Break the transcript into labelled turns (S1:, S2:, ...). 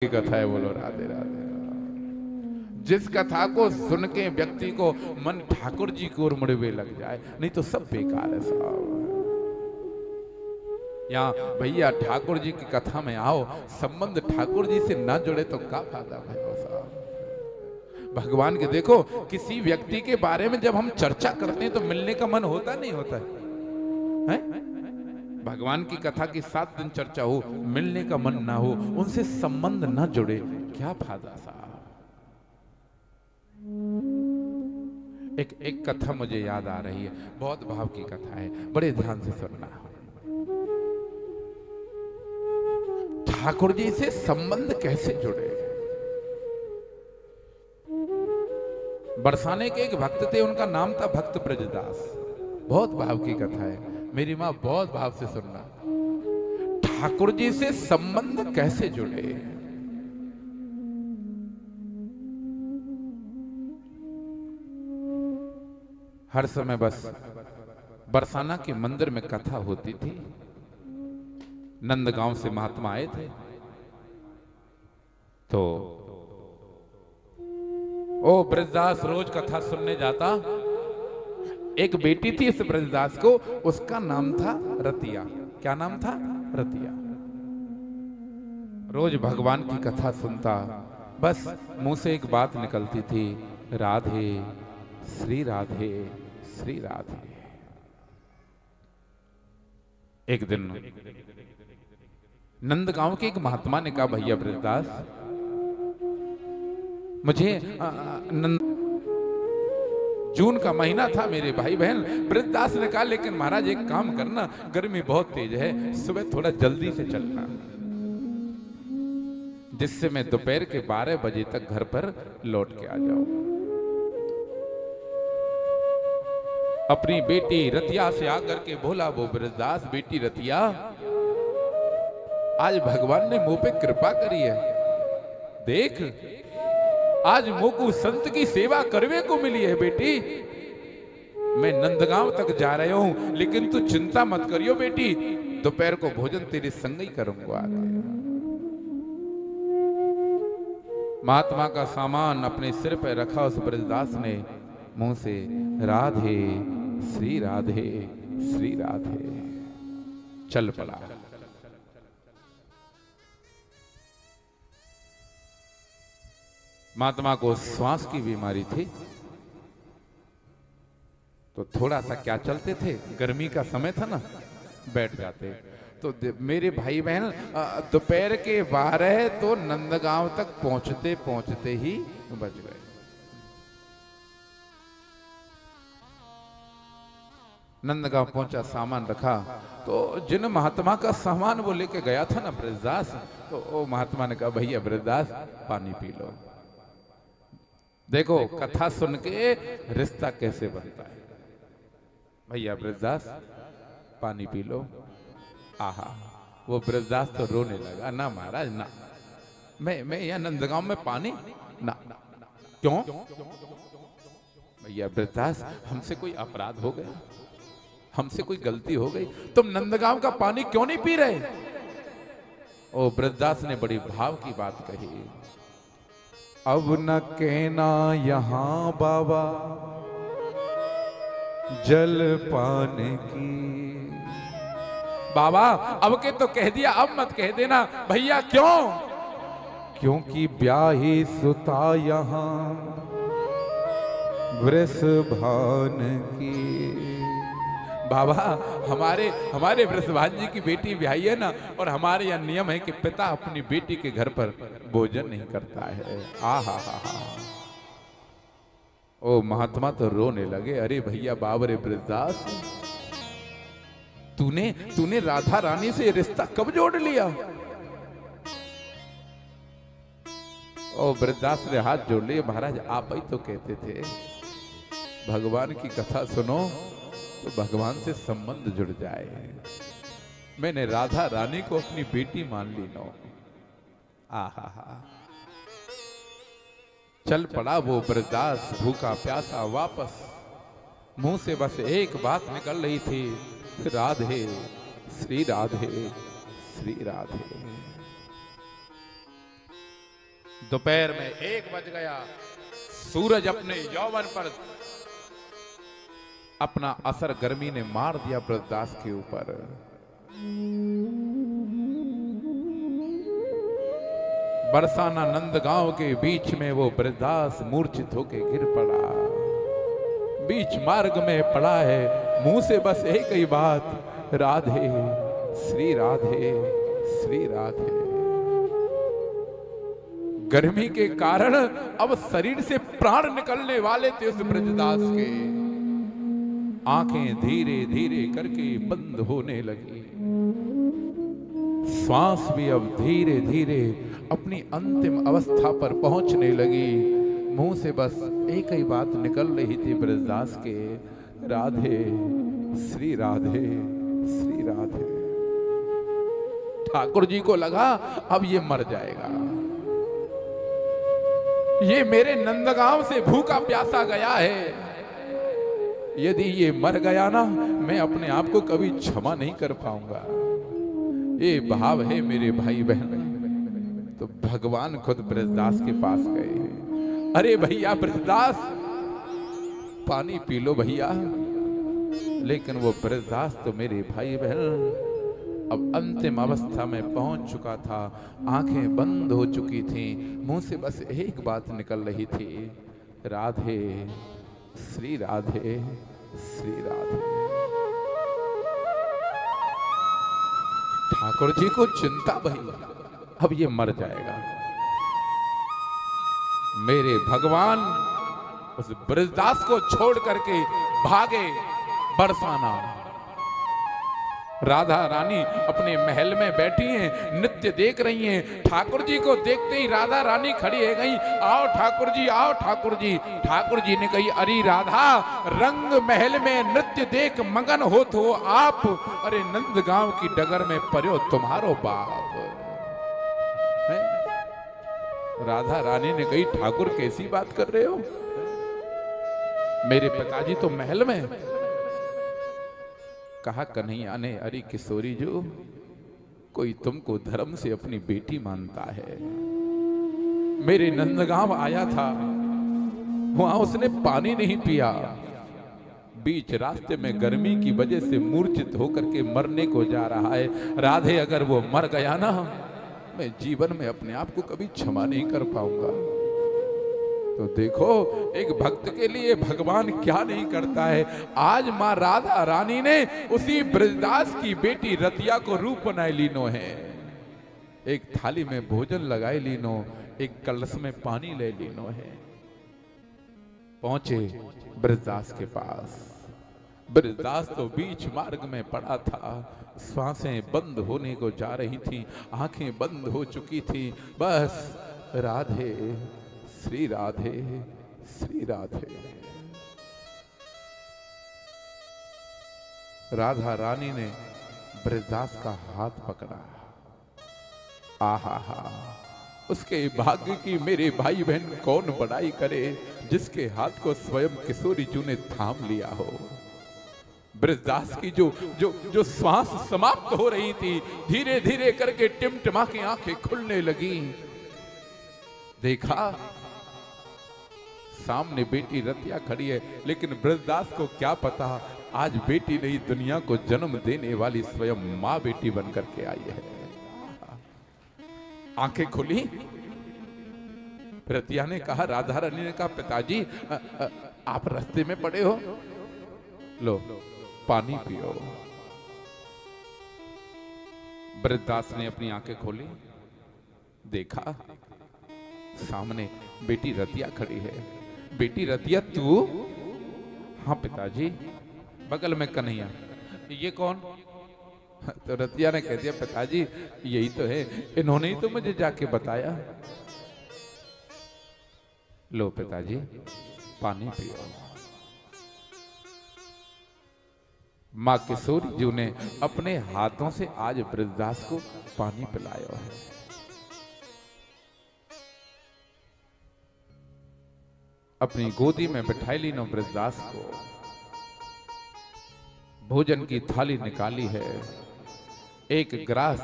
S1: की कथा है, बोलो राधे राधे। जिस कथा को सुन के व्यक्ति को मन ठाकुर जी की ओर मुड़वे लग जाए, नहीं तो सब बेकार है साहब। यहाँ भैया ठाकुर जी की कथा में आओ, संबंध ठाकुर जी से ना जुड़े तो क्या फायदा भाई साहब। भगवान के देखो, किसी व्यक्ति के बारे में जब हम चर्चा करते हैं तो मिलने का मन होता नहीं होता है? भगवान की कथा की 7 दिन चर्चा हो, मिलने का मन ना हो, उनसे संबंध ना जुड़े, क्या फायदा साहब। एक कथा मुझे याद आ रही है, बहुत भाव की कथा है, बड़े ध्यान से सुनना। ठाकुर जी से संबंध कैसे जुड़े। बरसाने के एक भक्त थे, उनका नाम था भक्त ब्रजदास। बहुत भाव की कथा है, मेरी मां बहुत भाव से सुनना। ठाकुर जी से संबंध कैसे जुड़े। हर समय बस बरसाना के मंदिर में कथा होती थी। नंदगांव से महात्मा आए थे, तो ओ ब्रजदास रोज कथा सुनने जाता। एक बेटी थी इस ब्रजदास को, उसका नाम था रतिया। क्या नाम था? रतिया। रोज भगवान की कथा सुनता, बस मुंह से एक बात निकलती थी, राधे श्री राधे श्री राधे। एक दिन नंदगांव के एक महात्मा ने कहा, भैया ब्रजदास, मुझे जून का महीना था मेरे भाई बहन। ब्रजदास ने कहा, लेकिन महाराज एक काम करना, गर्मी बहुत तेज है, सुबह थोड़ा जल्दी से चलना, जिससे मैं दोपहर के 12 बजे तक घर पर लौट के आ जाऊं। अपनी बेटी रतिया से आकर के बोला वो ब्रजदास, बेटी रतिया, आज भगवान ने मुंह पे कृपा करी है, देख आज मुंह को संत की सेवा करवे को मिली है। बेटी मैं नंदगांव तक जा रहा हूं, लेकिन तू चिंता मत करियो बेटी, दोपहर को भोजन तेरे संग ही करूंगा। महात्मा का सामान अपने सिर पर रखा उस ब्रजदास ने मुंह से राधे श्री राधे श्री राधे चल पड़ा। महात्मा को श्वास की बीमारी थी, तो थोड़ा सा क्या चलते थे, गर्मी का समय था ना, बैठ जाते। तो मेरे भाई बहन दोपहर के 12 तो नंदगांव तक पहुंचते पहुंचते ही बज गए। नंदगांव पहुंचा, सामान रखा, तो जिन महात्मा का सामान वो लेके गया था ना ब्रजदास, तो वो महात्मा ने कहा, भैया ब्रजदास पानी पी लो। देखो कथा सुन के रिश्ता कैसे बनता है। भैया ब्रजदास पानी पी लो। आहा, वो ब्रजदास तो रोने लगा, ना महाराज ना, मैं यहाँ नंदगांव में पानी ना। क्यों? भैया ब्रजदास, हमसे कोई अपराध हो गया, हमसे कोई गलती हो गई, तुम नंदगांव का पानी क्यों नहीं पी रहे? ओ ब्रजदास ने बड़ी भाव की बात कही, अब न कहना यहाँ बाबा जल पान की। बाबा अब के तो कह दिया, अब मत कह देना। भैया क्यों? क्योंकि ब्याही सुता यहाँ वृषभान की। बाबा हमारे वृषभान जी की बेटी ब्याही है ना, और हमारे यहाँ नियम है कि पिता अपनी बेटी के घर पर भोजन नहीं करता है। आहा हा हा। ओ महात्मा तो रोने लगे, अरे भैया बाबरे ब्रजदास, तूने राधा रानी से रिश्ता कब जोड़ लिया? ओ ब्रजदास ने हाथ जोड़ लिए, महाराज आप ही तो कहते थे भगवान की कथा सुनो तो भगवान से संबंध जुड़ जाए। मैंने राधा रानी को अपनी बेटी मान ली नो। आहा हा। चल पड़ा वो ब्रजदास भूखा प्यासा वापस। मुंह से बस एक बात निकल रही थी, राधे श्री राधे श्री राधे। दोपहर में 1 बज गया। सूरज अपने यौवन पर अपना असर गर्मी ने मार दिया ब्रजदास के ऊपर। बरसाना नंदगांव के बीच में वो ब्रजदास मूर्छित होके गिर पड़ा। बीच मार्ग में पड़ा है, मुंह से बस एक ही बात, राधे श्री राधे श्री राधे। गर्मी के कारण अब शरीर से प्राण निकलने वाले थे उस ब्रजदास के। आंखें धीरे धीरे करके बंद होने लगी। श्वास भी अब धीरे धीरे अपनी अंतिम अवस्था पर पहुंचने लगी। मुंह से बस एक ही बात निकल रही थी ब्रजदास के, राधे श्री राधे श्री राधे। ठाकुर जी को लगा अब ये मर जाएगा। ये मेरे नंदगांव से भूखा प्यासा गया है। यदि ये मर गया ना, मैं अपने आप को कभी क्षमा नहीं कर पाऊंगा। ये भाव है मेरे भाई बहन। तो भगवान खुद ब्रजदास के पास गए। अरे भैया ब्रजदास, पानी पी लो भैया। लेकिन वो ब्रजदास तो मेरे भाई बहन अब अंतिम अवस्था में पहुंच चुका था। आंखें बंद हो चुकी थीं। मुंह से बस एक बात निकल रही थी, राधे श्री राधे श्री राधे। ठाकुर जी को चिंता भई, अब ये मर जाएगा। मेरे भगवान उस ब्रजदास को छोड़ करके भागे बरसाना। राधा रानी अपने महल में बैठी हैं, नृत्य देख रही हैं। ठाकुर जी को देखते ही राधा रानी खड़ी है गई, आओ ठाकुर जी आओ ठाकुर जी। ठाकुर जी ने कही, अरे राधा, रंग महल में नृत्य देख मगन हो तो आप, अरे नंदगांव की डगर में पर्यो तुम्हारो बाप है? राधा रानी ने कही, ठाकुर कैसी बात कर रहे हो? मेरे पिताजी तो महल में। कहा कन्हैया ने, अरे किशोरी जो, कोई तुमको धर्म से अपनी बेटी मानता है। मेरे नंदगांव आया था, वहां उसने पानी नहीं पिया। बीच रास्ते में गर्मी की वजह से मूर्छित होकर के मरने को जा रहा है। राधे अगर वो मर गया ना, मैं जीवन में अपने आप को कभी क्षमा नहीं कर पाऊंगा। तो देखो एक भक्त के लिए भगवान क्या नहीं करता है। आज मां राधा रानी ने उसी ब्रजदास की बेटी रतिया को रूप बनाए लीनो है। एक थाली में भोजन लगाए लीनो, एक कलश में पानी ले लीनो है। पहुंचे ब्रजदास के पास। ब्रजदास तो बीच मार्ग में पड़ा था। श्वासें बंद होने को जा रही थी, आंखें बंद हो चुकी थी। बस राधे श्री राधे श्री राधे। राधा रानी ने ब्रजदास का हाथ पकड़ा। आहा हा, उसके भाग्य की मेरे भाई बहन कौन बड़ाई करे, जिसके हाथ को स्वयं किशोरी जी ने थाम लिया हो। ब्रजदास की जो श्वास समाप्त हो रही थी, धीरे धीरे करके टिमटिमा की आंखें खुलने लगी। देखा सामने बेटी रतिया खड़ी है, लेकिन ब्रजदास को क्या पता आज बेटी नहीं, दुनिया को जन्म देने वाली स्वयं मां बेटी बनकर के आई है। आंखें खुली। रतिया ने कहा, राधा रानी ने कहा, पिताजी आप रास्ते में पड़े हो, लो पानी पियो। ब्रजदास ने अपनी आंखें खोली, देखा सामने बेटी रतिया खड़ी है। बेटी रतिया तू? हाँ पिताजी। बगल में कन्हैया, ये कौन? तो रतिया ने कह दिया, पिताजी यही तो है, इन्होंने ही तो मुझे जाके बताया। लो पिताजी पानी पियो। मां किशोरी जी ने अपने हाथों से आज ब्रजदास को पानी पिलाया है। अपनी गोदी में बिठाई ली नो ब्रजदास को। भोजन की थाली निकाली है, एक ग्रास